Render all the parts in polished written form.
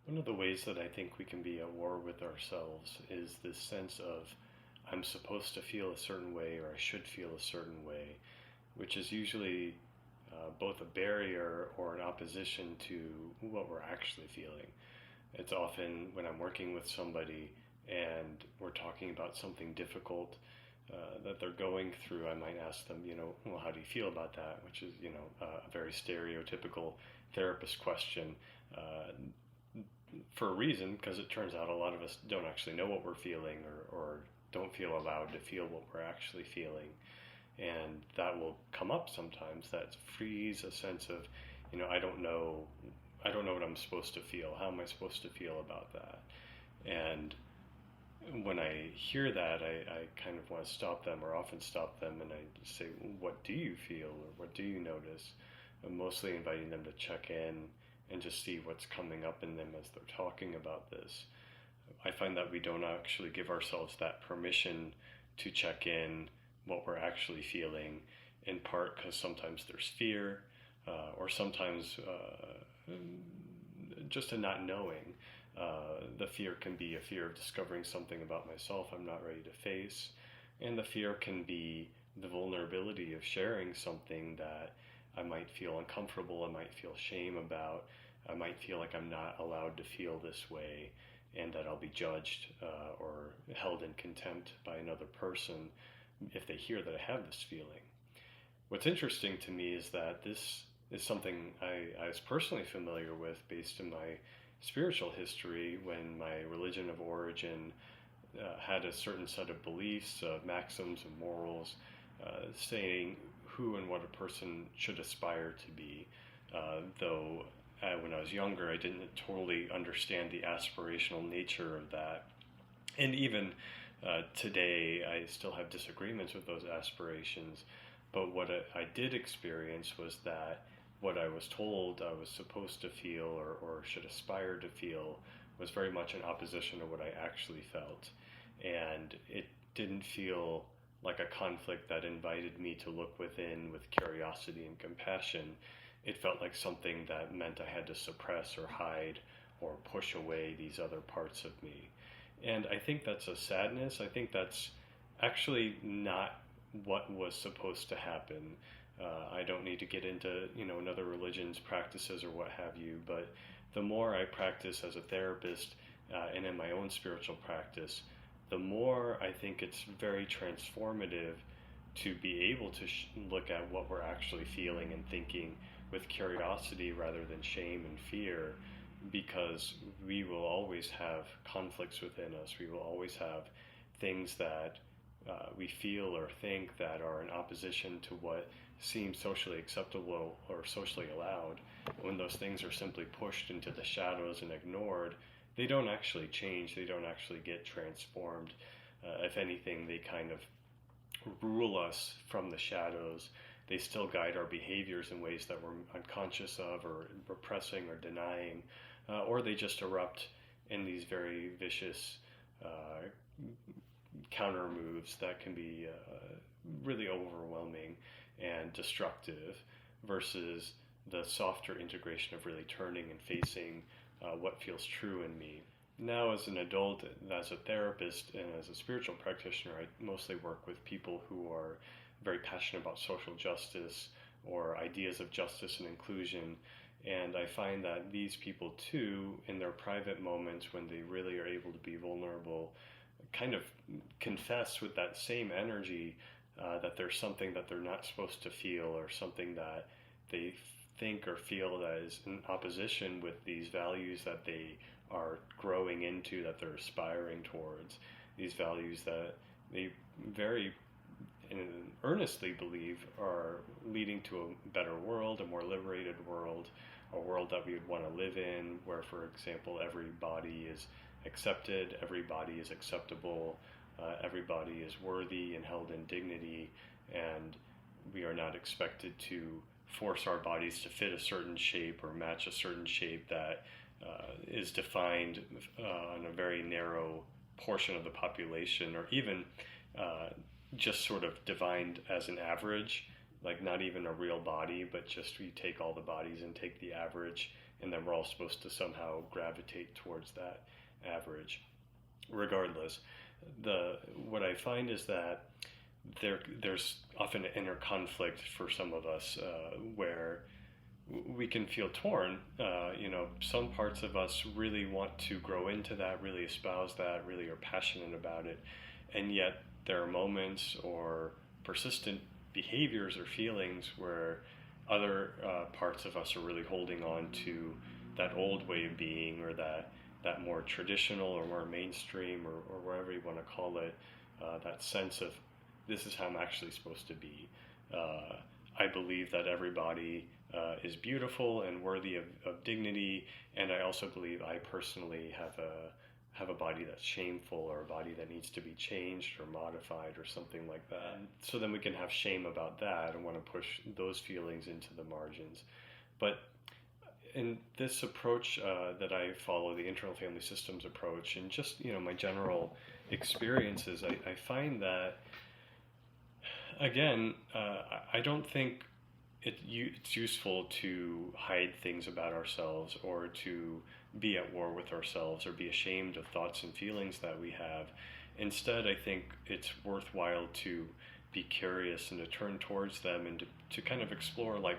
One of the ways that I think we can be at war with ourselves is this sense of I'm supposed to feel a certain way or I should feel a certain way, which is usually both a barrier or an opposition to what we're actually feeling. It's often when I'm working with somebody and we're talking about something difficult that they're going through, I might ask them, well, how do you feel about that? Which is, a very stereotypical therapist question. For a reason, because it turns out a lot of us don't actually know what we're feeling or don't feel allowed to feel what we're actually feeling. And that will come up sometimes. That frees a sense of, I don't know what I'm supposed to feel. How am I supposed to feel about that? And when I hear that, I kind of want to stop them, or often stop them, and I say, what do you feel, or what do you notice? I'm mostly inviting them to check in and just see what's coming up in them as they're talking about this. I find that we don't actually give ourselves that permission to check in what we're actually feeling, in part because sometimes there's fear, or sometimes just a not knowing. The fear can be a fear of discovering something about myself I'm not ready to face, and the fear can be the vulnerability of sharing something that I might feel uncomfortable, I might feel shame about, I might feel like I'm not allowed to feel this way, and that I'll be judged or held in contempt by another person if they hear that I have this feeling. What's interesting to me is that this is something I was personally familiar with based in my spiritual history when my religion of origin had a certain set of beliefs, maxims, and morals saying who and what a person should aspire to be. Though when I was younger, I didn't totally understand the aspirational nature of that. And even today, I still have disagreements with those aspirations. But what I did experience was that what I was told I was supposed to feel or should aspire to feel was very much in opposition to what I actually felt. And it didn't feel like a conflict that invited me to look within with curiosity and compassion. It felt like something that meant I had to suppress or hide or push away these other parts of me. And I think that's a sadness. I think that's actually not what was supposed to happen. I don't need to get into another religion's practices or what have you, but the more I practice as a therapist and in my own spiritual practice, the more I think it's very transformative to be able to look at what we're actually feeling and thinking with curiosity rather than shame and fear, because we will always have conflicts within us. We will always have things that we feel or think that are in opposition to what seems socially acceptable or socially allowed. When those things are simply pushed into the shadows and ignored, they don't actually change, they don't actually get transformed. If anything, they kind of rule us from the shadows. They still guide our behaviors in ways that we're unconscious of or repressing or denying, or they just erupt in these very vicious counter moves that can be really overwhelming and destructive, versus the softer integration of really turning and facing what feels true in me. Now, as an adult, as a therapist, and as a spiritual practitioner, I mostly work with people who are very passionate about social justice or ideas of justice and inclusion. And I find that these people too, in their private moments when they really are able to be vulnerable, kind of confess with that same energy that there's something that they're not supposed to feel, or something that they think or feel that is in opposition with these values that they are growing into, that they're aspiring towards, these values that they very earnestly believe are leading to a better world, a more liberated world, a world that we would want to live in, where, for example, everybody is accepted, everybody is acceptable, everybody is worthy and held in dignity, and we are not expected to force our bodies to fit a certain shape or match a certain shape that is defined on a very narrow portion of the population, or even just sort of defined as an average like not even a real body, but just we take all the bodies and take the average, and then we're all supposed to somehow gravitate towards that average. Regardless, what I find is that there's often an inner conflict for some of us, where we can feel torn. Some parts of us really want to grow into that, really espouse that, really are passionate about it, and yet there are moments or persistent behaviors or feelings where other parts of us are really holding on to that old way of being, or that more traditional or more mainstream, or wherever you want to call it, that sense of this is how I'm actually supposed to be. I believe that everybody is beautiful and worthy of dignity, and I also believe I personally have a body that's shameful, or a body that needs to be changed or modified or something like that. And so then we can have shame about that and want to push those feelings into the margins. But in this approach that I follow, the internal family systems approach, and just my general experiences, I find that again, I don't think it's useful to hide things about ourselves, or to be at war with ourselves, or be ashamed of thoughts and feelings that we have. Instead, I think it's worthwhile to be curious and to turn towards them, and to kind of explore, like,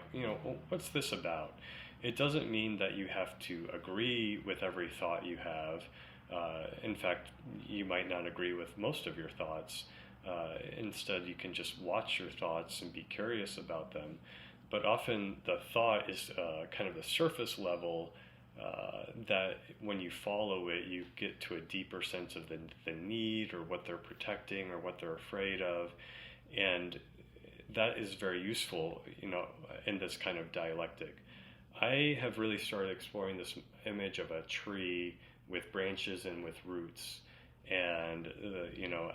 what's this about? It doesn't mean that you have to agree with every thought you have. In fact, you might not agree with most of your thoughts. Instead, you can just watch your thoughts and be curious about them. But often the thought is kind of the surface level, that when you follow it, you get to a deeper sense of the need, or what they're protecting, or what they're afraid of. And that is very useful, in this kind of dialectic. I have really started exploring this image of a tree with branches and with roots. And,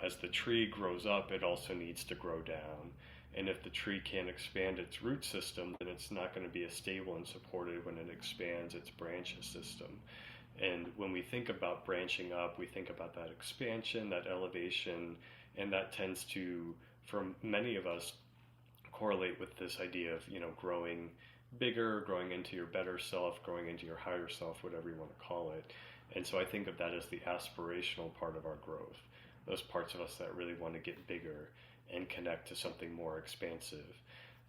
as the tree grows up, it also needs to grow down. And if the tree can't expand its root system, then it's not going to be as stable and supported when it expands its branch system. And when we think about branching up, we think about that expansion, that elevation, and that tends to, for many of us, correlate with this idea of, growing bigger, growing into your better self, growing into your higher self, whatever you want to call it. And so I think of that as the aspirational part of our growth, those parts of us that really want to get bigger and connect to something more expansive.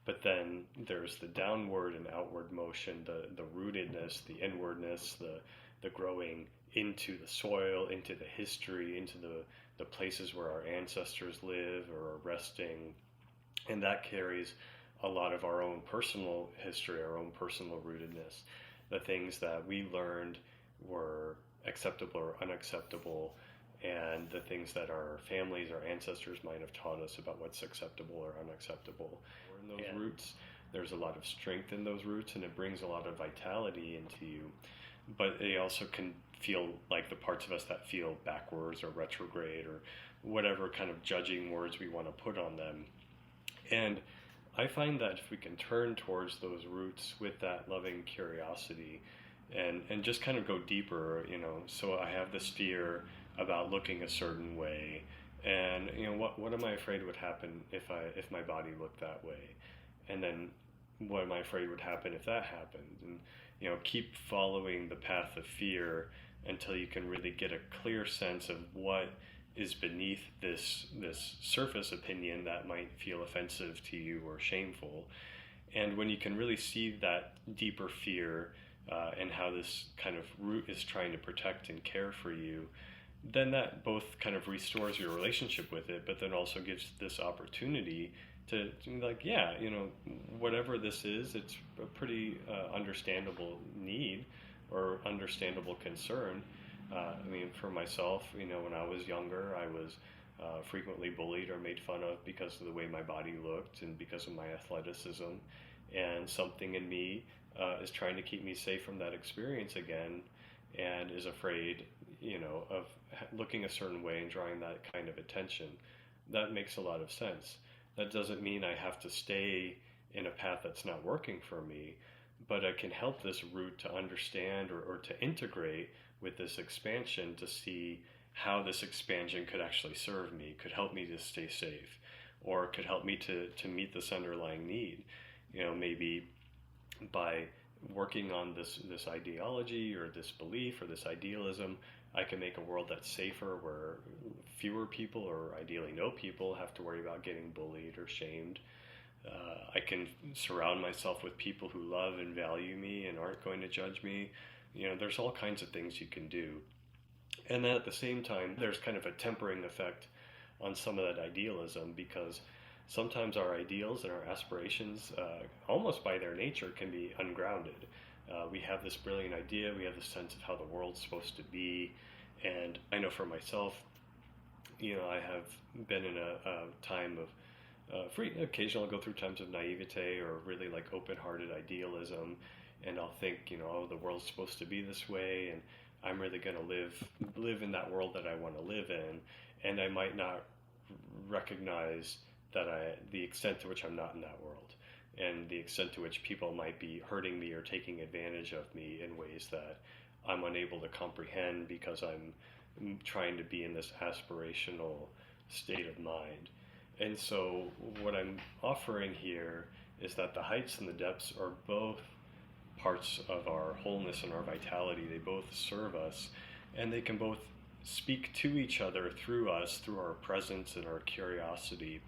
But then there's the downward and outward motion, the rootedness, the inwardness, the growing into the soil, into the history, into the places where our ancestors live or are resting. And that carries a lot of our own personal history, our own personal rootedness, the things that we learned were acceptable or unacceptable, and the things that our families, our ancestors might have taught us about what's acceptable or unacceptable. In those roots, there's a lot of strength in those roots, and it brings a lot of vitality into you. But they also can feel like the parts of us that feel backwards or retrograde, or whatever kind of judging words we want to put on them. And I find that if we can turn towards those roots with that loving curiosity, and just kind of go deeper, so I have this fear about looking a certain way, and what am I afraid would happen if my body looked that way, and then what am I afraid would happen if that happened, and keep following the path of fear until you can really get a clear sense of what is beneath this surface opinion that might feel offensive to you or shameful. And when you can really see that deeper fear, and how this kind of root is trying to protect and care for you, then that both kind of restores your relationship with it, but then also gives this opportunity to be like, whatever this is, it's a pretty understandable need or understandable concern. For myself, when I was younger, I was frequently bullied or made fun of because of the way my body looked and because of my athleticism. And something in me is trying to keep me safe from that experience again, and is afraid, of looking a certain way and drawing that kind of attention. That makes a lot of sense. That doesn't mean I have to stay in a path that's not working for me, but I can help this root to understand, or to integrate with this expansion, to see how this expansion could actually serve me, could help me to stay safe. or it could help me to meet this underlying need. Maybe by working on this ideology or this belief or this idealism, I can make a world that's safer, where fewer people, or ideally no people, have to worry about getting bullied or shamed. I can surround myself with people who love and value me and aren't going to judge me. There's all kinds of things you can do. And then at the same time, there's kind of a tempering effect on some of that idealism, because sometimes our ideals and our aspirations, almost by their nature, can be ungrounded. We have this brilliant idea, we have this sense of how the world's supposed to be, and I know for myself, I have been in a time of occasionally I'll go through times of naivete or really like open-hearted idealism, and I'll think, oh, the world's supposed to be this way, and I'm really going to live in that world that I want to live in, and I might not recognize the extent to which I'm not in that world, and the extent to which people might be hurting me or taking advantage of me in ways that I'm unable to comprehend, because I'm trying to be in this aspirational state of mind. And so what I'm offering here is that the heights and the depths are both parts of our wholeness and our vitality. They both serve us, and they can both speak to each other through us, through our presence and our curiosity,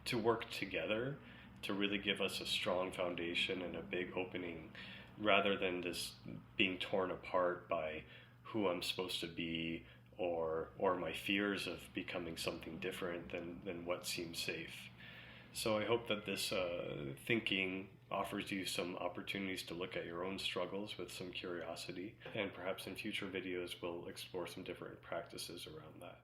to work together to really give us a strong foundation and a big opening, rather than this being torn apart by who I'm supposed to be, or my fears of becoming something different than what seems safe. So I hope that this thinking offers you some opportunities to look at your own struggles with some curiosity, and perhaps in future videos we'll explore some different practices around that.